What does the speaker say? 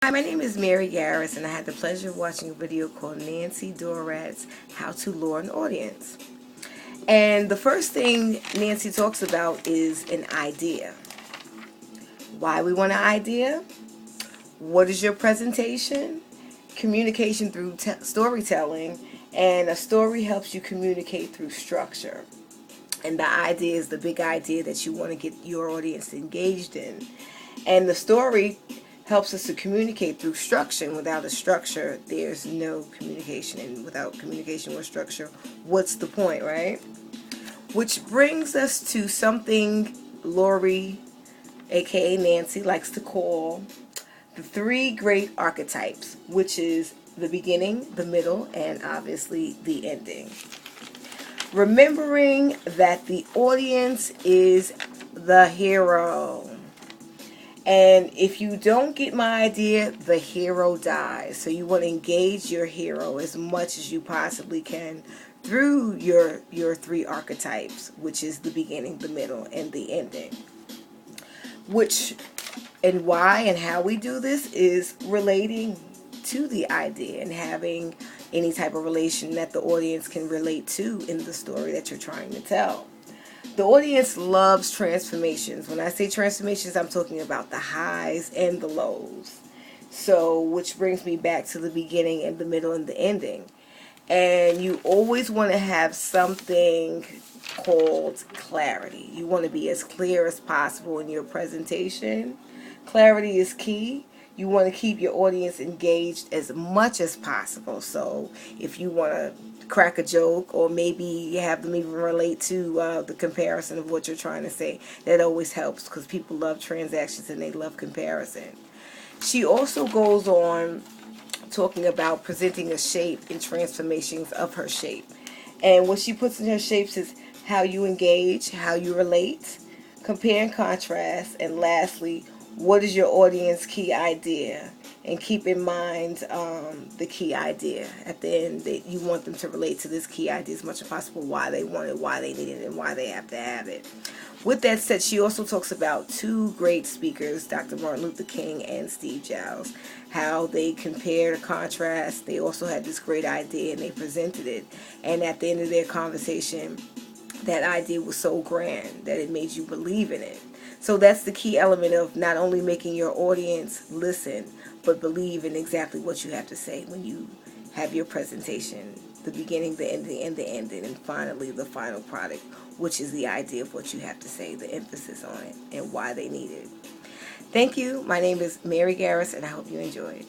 Hi, my name is Mary Garris, and I had the pleasure of watching a video called Nancy Dorat's How to Lure an Audience. And the first thing Nancy talks about is an idea. Why we want an idea? What is your presentation? Communication through storytelling, and a story helps you communicate through structure. And the idea is the big idea that you want to get your audience engaged in. And the story helps us to communicate through structure. And without a structure, there's no communication. And without communication or structure, what's the point, right? Which brings us to something Lori, aka Nancy, likes to call the three great archetypes, which is the beginning, the middle, and obviously the ending. Remembering that the audience is the hero. And if you don't get my idea, the hero dies. So you want to engage your hero as much as you possibly can through your three archetypes, which is the beginning, the middle, and the ending. Which and why and how we do this is relating to the idea and having any type of relation that the audience can relate to in the story that you're trying to tell. The audience loves transformations. When I say transformations, I'm talking about the highs and the lows. So, which brings me back to the beginning and the middle and the ending. And you always want to have something called clarity. You want to be as clear as possible in your presentation. Clarity is key. You want to keep your audience engaged as much as possible. So if you want to crack a joke, or maybe you have them even relate to the comparison of what you're trying to say, that always helps because people love transactions and they love comparison. She also goes on talking about presenting a shape and transformations of her shape. And what she puts in her shapes is how you engage, how you relate, compare and contrast, and lastly, what is your audience key idea? And keep in mind the key idea at the end, that you want them to relate to this key idea as much as possible, why they want it, why they need it, and why they have to have it. With that said, she also talks about two great speakers, Dr. Martin Luther King and Steve Jobs, how they compare to contrast. They also had this great idea and they presented it. And at the end of their conversation, that idea was so grand that it made you believe in it. So that's the key element of not only making your audience listen, but believe in exactly what you have to say when you have your presentation. The beginning, the ending, and the ending, and finally the final product, which is the idea of what you have to say, the emphasis on it, and why they need it. Thank you. My name is Mary Garris, and I hope you enjoyed.